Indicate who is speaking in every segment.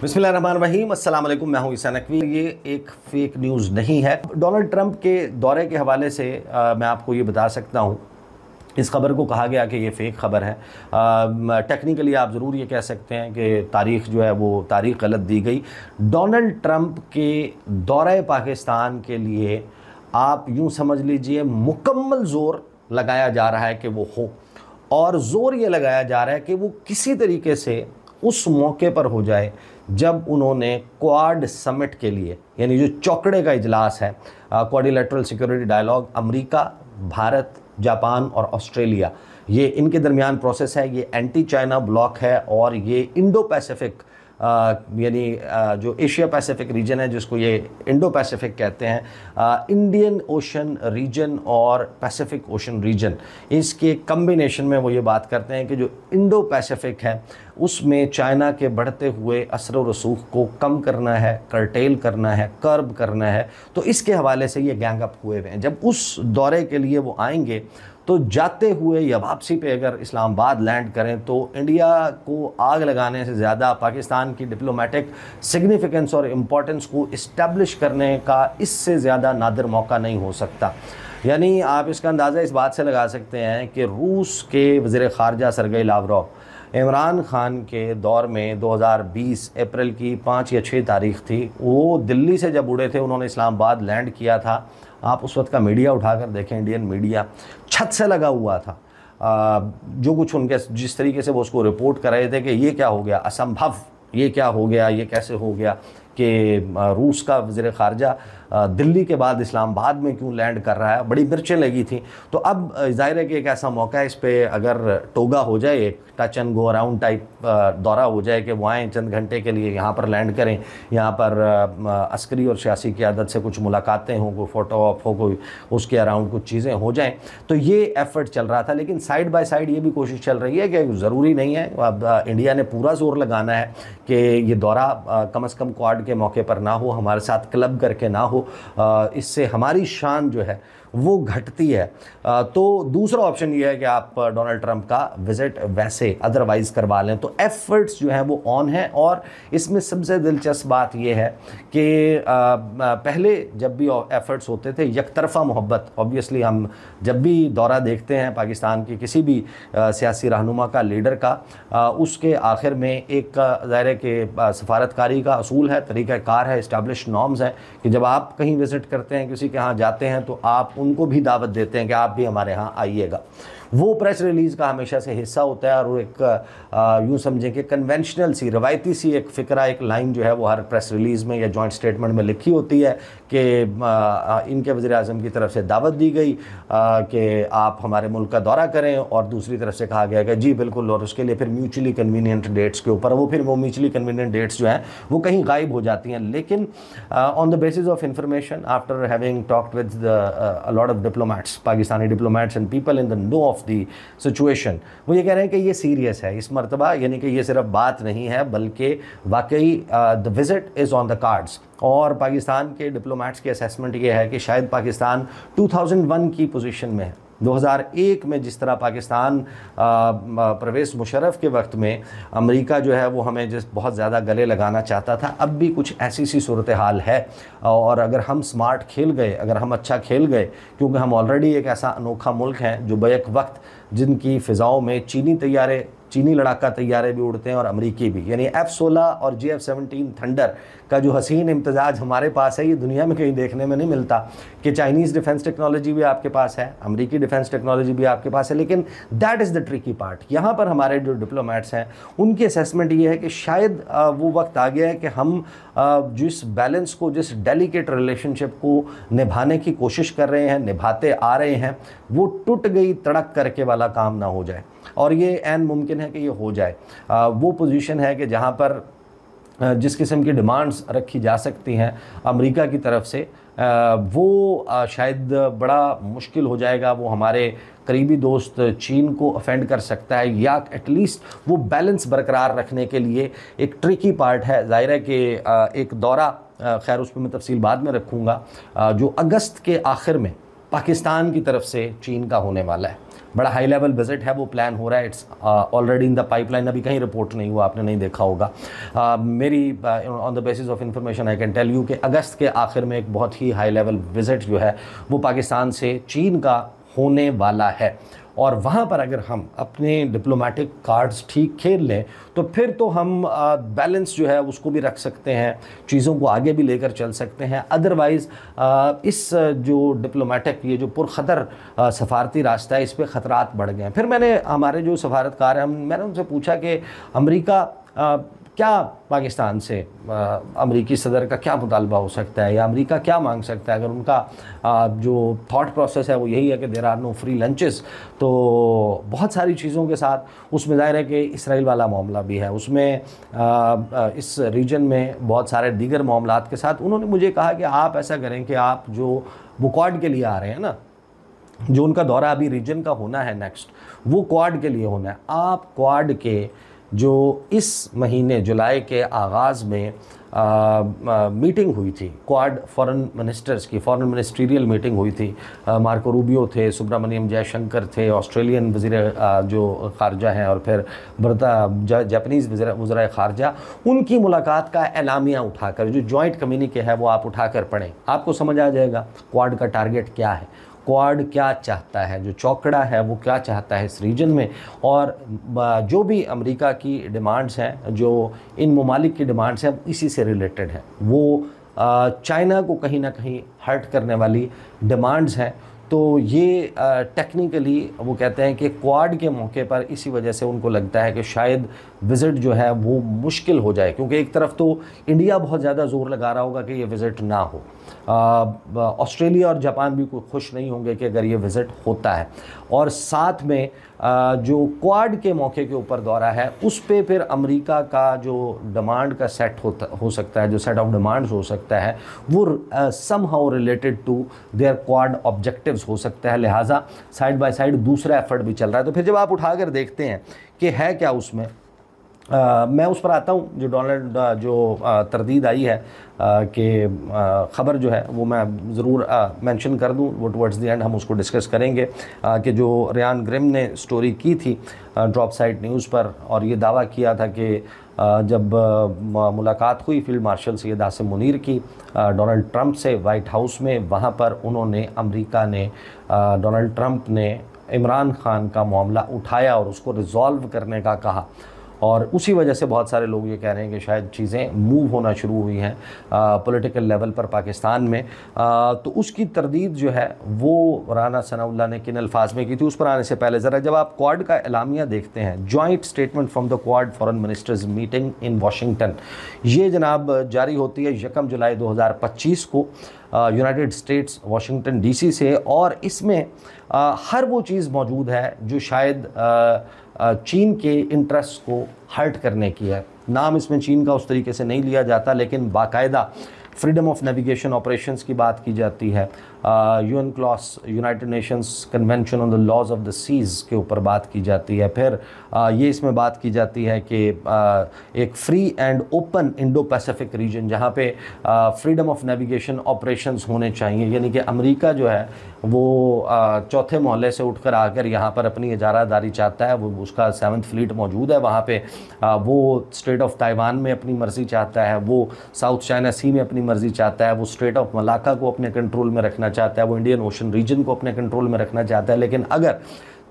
Speaker 1: बिस्मिल्लाहिर्रहमानिर्रहीम, अस्सलाम वालेकुम। मैं हूं ईसा नकवी। ये एक फ़ेक न्यूज़ नहीं है। डोनाल्ड ट्रंप के दौरे के हवाले से मैं आपको ये बता सकता हूं, इस खबर को कहा गया कि ये फ़ेक ख़बर है। टेक्निकली आप ज़रूर ये कह सकते हैं कि तारीख़ जो है वो तारीख़ गलत दी गई। डोनाल्ड ट्रंप के दौरे पाकिस्तान के लिए आप यूँ समझ लीजिए मुकम्मल ज़ोर लगाया जा रहा है कि वो हो, और ज़ोर ये लगाया जा रहा है कि वो किसी तरीके से उस मौके पर हो जाए जब उन्होंने क्वाड समिट के लिए, यानी जो चौकड़े का इजलास है, quadrilateral security dialogue, America, Bharat, Japan और ऑस्ट्रेलिया, ये इनके दरमियान प्रोसेस है। ये एंटी चाइना ब्लॉक है और ये इंडो पैसिफिक यानी जो एशिया पैसिफिक रीजन है, जिसको ये इंडो पैसिफिक कहते हैं, इंडियन ओशन रीजन और पैसिफिक ओशन रीजन, इसके कम्बिनेशन में वो ये बात करते हैं कि जो इंडो पैसिफिक है उसमें चाइना के बढ़ते हुए असर व रसूख को कम करना है, कर्टेल करना है, कर्ब करना है। तो इसके हवाले से ये गैंग अप हुए हुए हैं। जब उस दौरे के लिए वो आएंगे तो जाते हुए या वापसी पे अगर इस्लामाबाद लैंड करें तो इंडिया को आग लगाने से ज़्यादा पाकिस्तान की डिप्लोमेटिक सिग्निफिकेंस और इम्पोर्टेंस को इस्टेब्लिश करने का इससे ज़्यादा नादिर मौका नहीं हो सकता। यानी आप इसका अंदाज़ा इस बात से लगा सकते हैं कि रूस के वज़ीर ख़ारजा सरगेई लावरोव इमरान खान के दौर में 2020 अप्रैल की 5 या 6 तारीख थी, वो दिल्ली से जब उड़े थे, उन्होंने इस्लामाबाद लैंड किया था। आप उस वक्त का मीडिया उठाकर देखें, इंडियन मीडिया छत से लगा हुआ था। जो कुछ उनके जिस तरीके से वो उसको रिपोर्ट कर रहे थे कि ये क्या हो गया, असंभव, ये क्या हो गया, ये कैसे हो गया कि रूस का वज़ीर ख़ारजा दिल्ली के बाद इस्लामाबाद में क्यों लैंड कर रहा है, बड़ी मिर्चें लगी थी। तो अब ज़ाहिर है कि एक ऐसा मौका है, इस पे अगर टोगा हो जाए, एक touch and go around type दौरा हो जाए कि वो आएँ चंद घंटे के लिए, यहाँ पर लैंड करें, यहाँ पर अस्करी और सियासी क़यादत से कुछ मुलाकातें हों, कोई फ़ोटो ऑप हो, कोई उसके अराउंड कुछ चीज़ें हो जाएँ, तो ये एफ़र्ट चल रहा था। लेकिन साइड बाय साइड ये भी कोशिश चल रही है कि ज़रूरी नहीं है, अब इंडिया ने पूरा ज़ोर लगाना है कि ये दौरा कम से कम क्वाड के मौके पर ना हो, हमारे साथ क्लब करके ना हो। इससे हमारी शान जो है वो घटती है। तो दूसरा ऑप्शन ये है कि आप डोनाल्ड ट्रंप का विज़िट वैसे अदरवाइज़ करवा लें। तो एफ़र्ट्स जो हैं वो ऑन हैं, और इसमें सबसे दिलचस्प बात ये है कि पहले जब भी एफ़र्ट्स होते थे यकतरफ़ा मोहब्बत, ऑब्वियसली हम जब भी दौरा देखते हैं पाकिस्तान की किसी भी सियासी रहनुमा का, लीडर का, उसके आखिर में एक ज़ाहिर है कि सफारतकारी का असूल है, तरीक़ाकार है, इस्टेब्लिश नॉर्म्स हैं कि जब आप कहीं विज़िट करते हैं, किसी के यहाँ जाते हैं, तो आप उनको भी दावत देते हैं कि आप भी हमारे यहाँ आइएगा। वो प्रेस रिलीज़ का हमेशा से हिस्सा होता है, और एक यूँ समझें कि कन्वेंशनल सी, रवायती सी एक फ़िक्रा, एक लाइन जो है वो हर प्रेस रिलीज़ में या जॉइंट स्टेटमेंट में लिखी होती है कि इनके वज़ीर-ए-आज़म की तरफ से दावत दी गई कि आप हमारे मुल्क का दौरा करें, और दूसरी तरफ से कहा गया कि जी बिल्कुल, और उसके लिए फिर म्यूचुअली कन्वीनियंट डेट्स के ऊपर वो म्यूचुअली कन्वीनियंट डेट्स जो हैं वो कहीं गायब हो जाती हैं। लेकिन on the basis of information, after having talked with a lot of diplomats, Pakistani diplomats and people in the know of the situation, वो ये कह रहे हैं कि ये सीरियस है इस मरतबा, यानी कि ये सिर्फ बात नहीं है बल्कि वाकई the visit is on the cards. और पाकिस्तान के डिप्लोमेट्स की असेसमेंट ये है कि शायद पाकिस्तान 2001 की पोजीशन में है। 2001 में जिस तरह पाकिस्तान परवेज़ मुशर्रफ के वक्त में अमेरिका जो है वो हमें जिस बहुत ज़्यादा गले लगाना चाहता था, अब भी कुछ ऐसी सी सूरत हाल है। और अगर हम स्मार्ट खेल गए, अगर हम अच्छा खेल गए, क्योंकि हम ऑलरेडी एक ऐसा अनोखा मुल्क हैं जो बैक वक्त जिनकी फ़िज़ाओं में चीनी लड़ाका तैयारे भी उड़ते हैं और अमरीकी भी, यानी F-16 और JF-17 थंडर का जो हसीन इम्तजाज हमारे पास है, ये दुनिया में कहीं देखने में नहीं मिलता कि चाइनीज़ डिफेंस टेक्नोलॉजी भी आपके पास है, अमेरिकी डिफेंस टेक्नोलॉजी भी आपके पास है। लेकिन that is the tricky part. यहाँ पर हमारे जो डिप्लोमेट्स हैं उनकी असेसमेंट ये है कि शायद वो वक्त आ गया है कि हम जिस बैलेंस को, जिस डेलिकेट रिलेशनशिप को निभाने की कोशिश कर रहे हैं, निभाते आ रहे हैं, वो टूट गई तड़क करके वाला काम ना हो जाए। और ये ऐन मुमकिन है कि ये हो जाए। वो पोजीशन है कि जहाँ पर जिस किस्म की डिमांड्स रखी जा सकती हैं अमेरिका की तरफ से, वो शायद बड़ा मुश्किल हो जाएगा। वो हमारे करीबी दोस्त चीन को अफेंड कर सकता है, या एटलीस्ट वो बैलेंस बरकरार रखने के लिए एक ट्रिकी पार्ट है। ज़ाहिर है कि एक दौरा, खैर उस पर मैं तफसील बाद में रखूँगा, जो अगस्त के आखिर में पाकिस्तान की तरफ से चीन का होने वाला है। बड़ा हाई लेवल विजिट है, वो प्लान हो रहा है, it's already in the pipeline. अभी कहीं रिपोर्ट नहीं हुआ, आपने नहीं देखा होगा। मेरी on the basis of information I can tell you कि अगस्त के आखिर में एक बहुत ही हाई लेवल विजिट जो है वो पाकिस्तान से चीन का होने वाला है। और वहाँ पर अगर हम अपने डिप्लोमेटिक कार्ड्स ठीक खेल लें तो फिर तो हम बैलेंस जो है उसको भी रख सकते हैं, चीज़ों को आगे भी लेकर चल सकते हैं। अदरवाइज़ इस जो डिप्लोमेटिक ये जो पुरखतर सफारती रास्ता है, इस पर ख़तरात बढ़ गए हैं। फिर मैंने हमारे जो सफारतकार हैं, मैंने उनसे पूछा कि अमेरिका क्या पाकिस्तान से अमेरिकी सदर का क्या मुतालबा हो सकता है या अमेरिका क्या मांग सकता है। अगर उनका जो थॉट प्रोसेस है वो यही है कि there are no free lunches, तो बहुत सारी चीज़ों के साथ उसमें ज़ाहिर है कि इसराइल वाला मामला भी है, उसमें इस रीजन में बहुत सारे दीगर मामलात के साथ उन्होंने मुझे कहा कि आप ऐसा करें कि आप जो वो क्वाड के लिए आ रहे हैं ना, जो उनका दौरा अभी रीजन का होना है नेक्स्ट, वो क्वाड के लिए होना है। आप क्वाड के जो इस महीने जुलाई के आगाज़ में मीटिंग हुई थी, क्वाड फॉरेन मिनिस्टर्स की फॉरेन मिनिस्ट्रियल मीटिंग हुई थी, मार्को रूबियो थे, सुब्रमण्यम जयशंकर थे, ऑस्ट्रेलियन वज़ीर जो ख़ारजा हैं, और फिर जापानीज़ वज़ीर ख़ारजा, उनकी मुलाकात का एलामिया उठाकर जो जॉइंट कम्युनिके है वो आप उठाकर पढ़ें, आपको समझ आ जाएगा क्वाड का टारगेट क्या है, क्वाड क्या चाहता है, जो चौकड़ा है वो क्या चाहता है इस रीजन में। और जो भी अमेरिका की डिमांड्स हैं, जो इन ममालिक की डिमांड्स हैं, इसी से रिलेटेड है। वो चाइना को कहीं ना कहीं हर्ट करने वाली डिमांड्स हैं। तो ये टेक्निकली वो कहते हैं कि क्वाड के मौके पर इसी वजह से उनको लगता है कि शायद विज़िट जो है वो मुश्किल हो जाए, क्योंकि एक तरफ तो इंडिया बहुत ज़्यादा ज़ोर लगा रहा होगा कि ये विज़िट ना हो, ऑस्ट्रेलिया और जापान भी कोई खुश नहीं होंगे कि अगर ये विज़िट होता है, और साथ में जो क्वाड के मौके के ऊपर दौरा है उस पे फिर अमेरिका का जो डिमांड का सेट हो सकता है, जो सेट ऑफ डिमांड्स हो सकता है वो somehow related to their quad objectives हो सकता है। लिहाजा साइड बाय साइड दूसरा एफर्ट भी चल रहा है। तो फिर जब आप उठाकर देखते हैं कि है क्या उसमें, मैं उस पर आता हूँ जो डोनाल्ड जो तरदीद आई है कि ख़बर जो है वो मैं ज़रूर मेंशन कर दूँ, वो टुवर्ड्स द एंड हम उसको डिस्कस करेंगे कि जो रियान ग्रिम ने स्टोरी की थी ड्रॉप साइट न्यूज़ पर, और ये दावा किया था कि जब मुलाकात हुई फील्ड मार्शल सैयद आसिम मुनीर की डोनाल्ड ट्रंप से वाइट हाउस में, वहाँ पर उन्होंने अमेरिका ने डोनाल्ड ट्रंप ने इमरान खान का मामला उठाया और उसको रिज़ॉल्व करने का कहा। और उसी वजह से बहुत सारे लोग ये कह रहे हैं कि शायद चीज़ें मूव होना शुरू हुई हैं पॉलिटिकल लेवल पर पाकिस्तान में। तो उसकी तरदीद जो है वो राना सनाउल्लाह ने किन अल्फाज में की थी, उस पर आने से पहले ज़रा जब आप क्वाड का एलामिया देखते हैं, joint statement from the quad foreign ministers meeting in Washington, ये जनाब जारी होती है 1 जुलाई 2025 को यूनाइटेड स्टेट्स वाशिंगटन डीसी से, और इसमें हर वो चीज़ मौजूद है जो शायद चीन के इंटरेस्ट को हर्ट करने की है। नाम इसमें चीन का उस तरीके से नहीं लिया जाता, लेकिन बाकायदा फ्रीडम ऑफ नेविगेशन ऑपरेशंस की बात की जाती है, UNCLOS United Nations Convention on the laws of the seas के ऊपर बात की जाती है। फिर ये इसमें बात की जाती है कि एक free and open Indo Pacific region जहाँ पे फ्रीडम ऑफ नेविगेशन ऑपरेशंस होने चाहिए, यानी कि अमेरिका जो है वो चौथे मोहल्ले से उठकर आकर यहाँ पर अपनी इजारादारी चाहता है, वो उसका 7th फ्लीट मौजूद है वहाँ पे, वो स्ट्रेट ऑफ ताइवान में अपनी मर्ज़ी चाहता है, वो साउथ चाइना सी में अपनी मर्ज़ी चाहता है, वो स्ट्रेट ऑफ मलाका को अपने कंट्रोल में रखना चाहता है, वो इंडियन ओशन रीजन को अपने कंट्रोल में रखना चाहता है। लेकिन अगर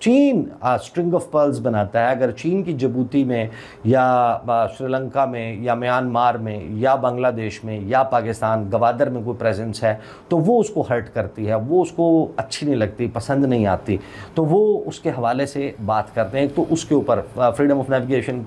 Speaker 1: चीन स्ट्रिंग ऑफ पर्ल्स बनाता है, अगर चीन की जिबूती में या श्रीलंका में या म्यांमार में या बांग्लादेश में या पाकिस्तान गवादर में कोई प्रेजेंस है, तो वो उसको हर्ट करती है, वो उसको अच्छी नहीं लगती, पसंद नहीं आती, तो वो उसके हवाले से बात करते हैं। तो उसके ऊपर फ्रीडम ऑफ नेविगेशन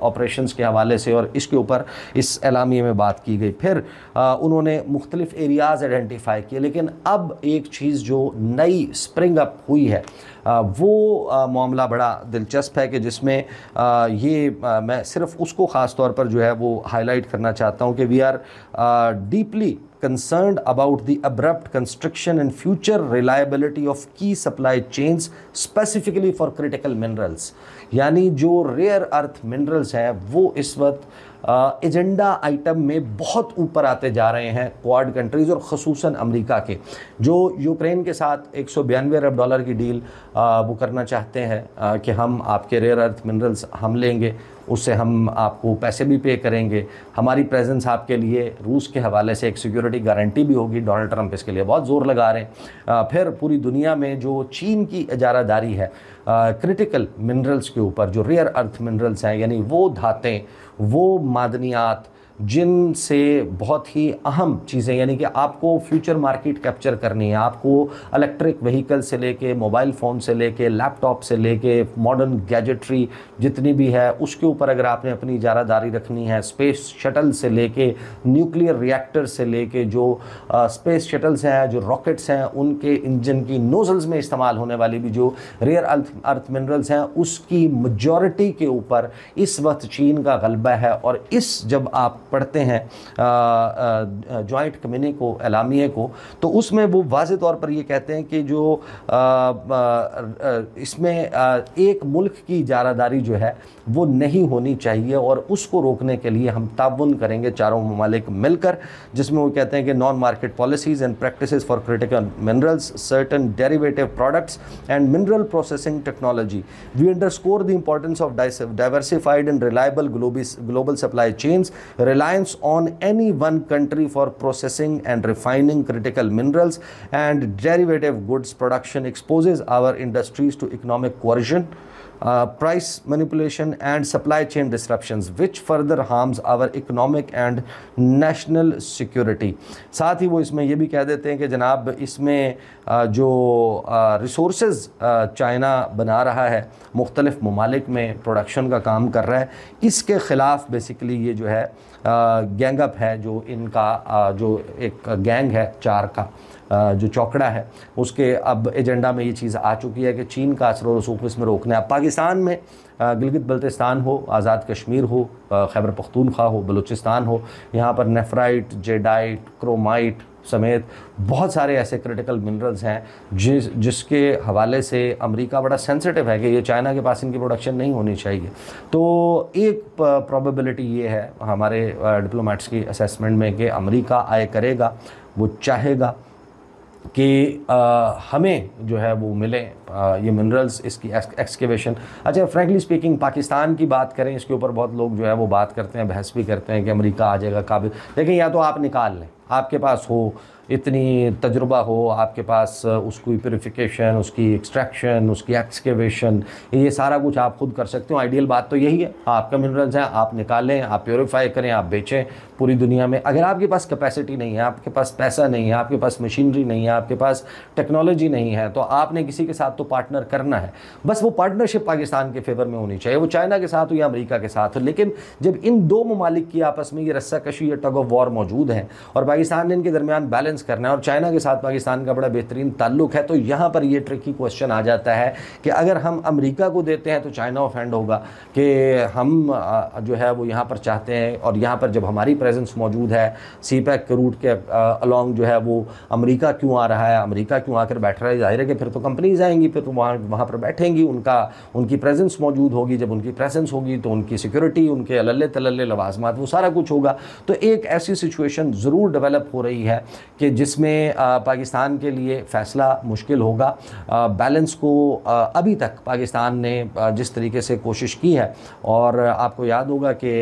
Speaker 1: ऑपरेशंस के हवाले से और इसके ऊपर इस एलामिये में बात की गई। फिर उन्होंने मुख्तलिफ एरियाज़ आइडेंटिफाई किए, लेकिन अब एक चीज़ जो नई स्प्रिंग अप हुई है वो मामला बड़ा दिलचस्प है कि जिसमें मैं सिर्फ उसको ख़ास तौर पर जो है वो हाईलाइट करना चाहता हूँ कि we are deeply concerned about the abrupt constriction and future reliability of key supply chains specifically for critical minerals, यानी जो रेयर अर्थ मिनरल्स हैं वो इस वक्त एजेंडा आइटम में बहुत ऊपर आते जा रहे हैं क्वाड कंट्रीज़ और ख़ुसूसन अमेरिका के, जो यूक्रेन के साथ 192 अरब डॉलर की डील वो करना चाहते हैं कि हम आपके रेयर अर्थ मिनरल्स हम लेंगे, उससे हम आपको पैसे भी पे करेंगे, हमारी प्रेजेंस आपके लिए रूस के हवाले से एक सिक्योरिटी गारंटी भी होगी। डोनाल्ड ट्रंप इसके लिए बहुत ज़ोर लगा रहे हैं। फिर पूरी दुनिया में जो चीन की इजारादारी है क्रिटिकल मिनरल्स के ऊपर, जो रेयर अर्थ मिनरल्स हैं, यानी वो धातें, वो मादनियात जिनसे बहुत ही अहम चीज़ें, यानी कि आपको फ्यूचर मार्केट कैप्चर करनी है, आपको इलेक्ट्रिक व्हीकल से लेके मोबाइल फ़ोन से लेके लैपटॉप से लेके मॉडर्न गैजेटरी जितनी भी है उसके ऊपर अगर आपने अपनी इजारादारी रखनी है, स्पेस शटल से लेके न्यूक्लियर रिएक्टर से लेके जो स्पेस शटल्स हैं, जो रॉकेट्स हैं, उनके इंजन की नोजल्स में इस्तेमाल होने वाली भी जो रेयर अर्थ मिनरल्स हैं, उसकी मेजॉरिटी के ऊपर इस वक्त चीन का गलबा है। और इस जब आप पढ़ते हैं जॉइंट कम्युनिके को, एलामिये को, तो उसमें वो वाज़े तौर पर ये कहते हैं कि जो इसमें एक मुल्क की इजारादारी जो है वो नहीं होनी चाहिए और उसको रोकने के लिए हम ताउन करेंगे चारों ममालिक मिलकर, जिसमें वो कहते हैं कि non market policies and practices for critical minerals, certain derivative products and mineral processing technology. We underscore the importance of diversified and reliable global supply chains, reliance on any one country for processing and refining critical minerals and derivative goods production exposes our industries to economic coercion, price manipulation and supply chain disruptions which further harms our economic and national security। साथ ही वो इसमें ये भी कह देते हैं कि जनाब इसमें जो रिसोर्सेज चाइना बना रहा है, मुख्तलिफ ममालिक में प्रोडक्शन का काम कर रहा है, इसके ख़िलाफ़ बेसिकली ये जो है गैंगअप है, जो इनका जो एक गैंग है चार का जो चौकड़ा है, उसके अब एजेंडा में ये चीज़ आ चुकी है कि चीन का असर रसूख इसमें रोकना है। पाकिस्तान में गिलगित बल्तिस्तान हो, आज़ाद कश्मीर हो, खैबर पख्तूनख्वा हो, बलूचिस्तान हो, यहाँ पर नेफ्राइट, जेडाइट, क्रोमाइट समेत बहुत सारे ऐसे क्रिटिकल मिनरल्स हैं जिसके हवाले से अमेरिका बड़ा सेंसिटिव है कि ये चाइना के पास इनकी प्रोडक्शन नहीं होनी चाहिए। तो एक प्रोबेबिलिटी ये है हमारे डिप्लोमेट्स की असेसमेंट में कि अमेरिका आए करेगा, वो चाहेगा कि हमें जो है वो मिले ये मिनरल्स, इसकी एक्सकेवेशन। अच्छा, फ्रैंकली स्पीकिंग पाकिस्तान की बात करें, इसके ऊपर बहुत लोग जो है वो बात करते हैं, बहस भी करते हैं कि अमेरिका आ जाएगा काबिल। लेकिन या तो आप निकाल लें, आपके पास हो, इतनी तजुर्बा हो, आपके पास उसकी प्यूरिफिकेशन, उसकी एक्सट्रैक्शन, उसकी एक्सकेवेशन, ये सारा कुछ आप खुद कर सकते हो। आइडियल बात तो यही है, आपका मिनरल्स हैं, आप निकालें, आप प्योरीफाई करें, आप बेचें पूरी दुनिया में। अगर आपके पास कैपेसिटी नहीं है, आपके पास पैसा नहीं है, आपके पास मशीनरी नहीं है, आपके पास टेक्नोलॉजी नहीं है, तो आपने किसी के साथ तो पार्टनर करना है। बस वो पार्टनरशिप पाकिस्तान के फेवर में होनी चाहिए, वो चाइना के साथ हो या अमेरिका के साथ हो। लेकिन जब इन दो ममालिक की आपस में ये रस्साकशी या टग ऑफ वॉर मौजूद है और पाकिस्तान ने इनके दरमियान बैलेंस करना है और चाइना के साथ पाकिस्तान का बड़ा बेहतरीन ताल्लुक है, तो यहाँ पर ये ट्रिकी क्वेश्चन आ जाता है कि अगर हम अमेरिका को देते हैं तो चाइना ऑफेंड होगा कि हम जो है वो यहाँ पर चाहते हैं, और यहाँ पर जब हमारी प्रेजेंस मौजूद है सीपैक के रूट के अलॉन्ग जो है वो अमेरिका क्यों आ रहा है, अमेरिका क्यों आकर बैठ रहा है। जाहिर है कि फिर तो कंपनीज आएंगी, फिर तो वहाँ पर बैठेंगी, उनकी प्रेजेंस मौजूद होगी। जब उनकी प्रेजेंस होगी तो उनकी सिक्योरिटी, उनके अल्ले तल्ले लवाजमात, वो सारा कुछ होगा। तो एक ऐसी सिचुएशन ज़रूर डेवलप हो रही है कि जिसमें पाकिस्तान के लिए फ़ैसला मुश्किल होगा। बैलेंस को अभी तक पाकिस्तान ने जिस तरीके से कोशिश की है, और आपको याद होगा कि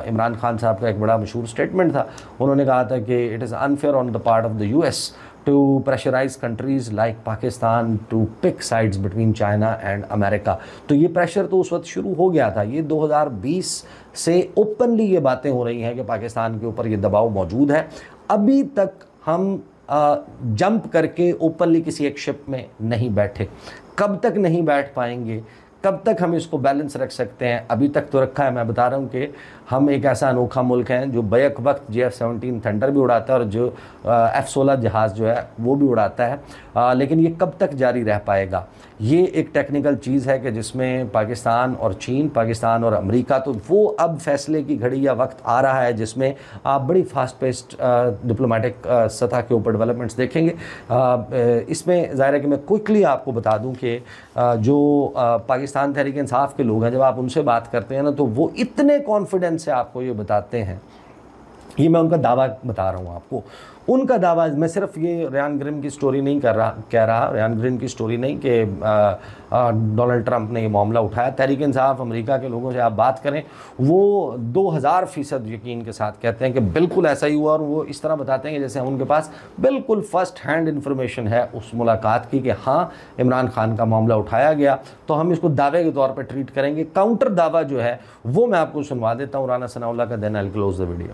Speaker 1: इमरान खान साहब का एक बड़ा मशहूर स्टेटमेंट था, उन्होंने कहा था कि it is unfair on the part of the US to pressurize countries like Pakistan to pick sides between China and America। तो ये प्रेशर तो उस वक्त शुरू हो गया था। ये 2020 से ओपनली ये बातें हो रही हैं कि पाकिस्तान के ऊपर ये दबाव मौजूद है। अभी तक हम जंप करके ओपनली किसी एक शिप में नहीं बैठे। कब तक नहीं बैठ पाएंगे, कब तक हम इसको बैलेंस रख सकते हैं, अभी तक तो रखा है। मैं बता रहा हूँ कि हम एक ऐसा अनोखा मुल्क हैं जो बैक वक्त JF-17 थंडर भी उड़ाता है और जो F-16 जहाज़ जो है वो भी उड़ाता है। लेकिन ये कब तक जारी रह पाएगा, ये एक टेक्निकल चीज़ है कि जिसमें पाकिस्तान और चीन, पाकिस्तान और अमेरिका, तो वो अब फैसले की घड़ी या वक्त आ रहा है जिसमें आप बड़ी फास्ट पेस्ड डिप्लोमेटिक सतह के ऊपर डेवलपमेंट्स देखेंगे। इसमें ज़ाहिर है कि मैं क्विकली आपको बता दूं कि जो पाकिस्तान तहरीक इंसाफ के लोग हैं, जब आप उनसे बात करते हैं ना, तो वो इतने कॉन्फिडेंस से आपको ये बताते हैं, ये मैं उनका दावा बता रहा हूँ आपको, उनका दावा, मैं सिर्फ ये रेयान ग्रीन की स्टोरी नहीं कह रहा रेयान ग्रीन की स्टोरी नहीं कि डोनाल्ड ट्रंप ने ये मामला उठाया। तहरीक इंसाफ अमेरिका के लोगों से आप बात करें, वो 2000% यकीन के साथ कहते हैं कि बिल्कुल ऐसा ही हुआ, और वो इस तरह बताते हैं कि जैसे उनके पास बिल्कुल फर्स्ट हैंड इन्फॉर्मेशन है उस मुलाकात की कि हाँ इमरान खान का मामला उठाया गया, तो हम इसको दावे के तौर पर ट्रीट करेंगे। काउंटर दावा जो है वो मैं आपको सुनवा देता हूँ राना सनाउल्लाह का, then I will close the video.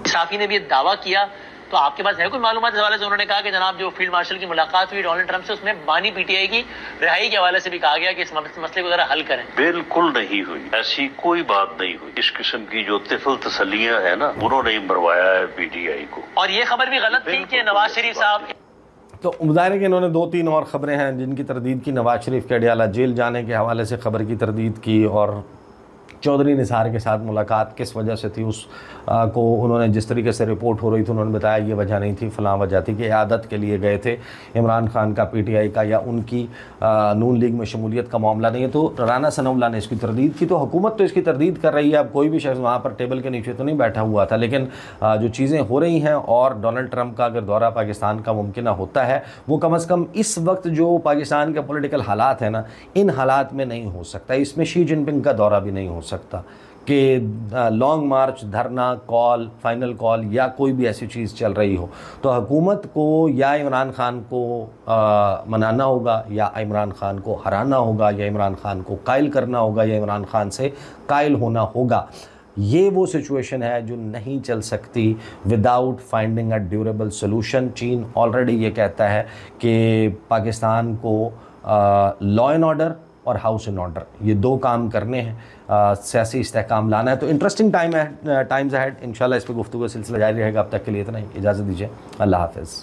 Speaker 2: Safi ने भी ये दावा किया, तो आपके पास है कोई मालूमात इस हवाले से? उन्होंने कहा कि जनाब जो फील्ड मार्शल की मुलाकात हुई डोनाल्ड ट्रंप से, उसमें बानी पीटीआई की रिहाई के हवाले से भी कहा गया कि इस मसले को जरा हल करें।
Speaker 3: बिल्कुल नहीं हुई, ऐसी कोई बात नहीं हुई। इस किस्म की जो तिफल तसलियां है ना, उन्होंने मरवाया है पीटीआई को।
Speaker 2: और ये खबर भी गलत थी कि नवाज शरीफ साहब,
Speaker 1: तो मुजाहिर है कि इन्होंने 2-3 और ख़बरें हैं जिनकी तरदीद की। नवाज शरीफ के अडियाला जेल जाने के हवाले से ख़बर की तरदीद की, और चौधरी निसार के साथ मुलाकात किस वजह से थी उस को उन्होंने जिस तरीके से रिपोर्ट हो रही थी उन्होंने बताया ये वजह नहीं थी, फ़लाँ वजह थी कि इयादत के लिए गए थे। इमरान खान का पीटीआई का या उनकी नून लीग में शमूलियत का मामला नहीं है। तो राना सनाउल्लाह ने इसकी तरदीद की, तो हुकूमत तो इसकी तरदीद कर रही है। अब कोई भी शख्स वहाँ पर टेबल के नीचे तो नहीं बैठा हुआ था, लेकिन जो चीज़ें हो रही हैं, और डोनाल्ड ट्रंप का अगर दौरा पाकिस्तान का मुमकिन होता है, वो कम अज़ कम इस वक्त जो पाकिस्तान के पॉलिटिकल हालात हैं ना, इन हालात में नहीं हो सकता। इसमें शी जिनपिंग का दौरा भी नहीं हो सकता कि लॉन्ग मार्च, धरना, कॉल, फाइनल कॉल या कोई भी ऐसी चीज़ चल रही हो। तो हुकूमत को या इमरान खान को मनाना होगा, या इमरान खान को हराना होगा, या इमरान खान को कायल करना होगा, या इमरान खान से कायल होना होगा। ये वो सिचुएशन है जो नहीं चल सकती without finding a durable solution. चीन ऑलरेडी ये कहता है कि पाकिस्तान को लॉ एंड ऑर्डर और हाउस एंड ऑर्डर, ये 2 काम करने हैं, सियासी इस्तेहकाम लाना है। तो इंटरेस्टिंग टाइम्स अहेड इंशाल्लाह इस पर गुफ्तगू का सिलसिला जारी रहेगा। अब तक के लिए इतना ही, इजाज़त दीजिए, अल्लाह हाफ़िज़।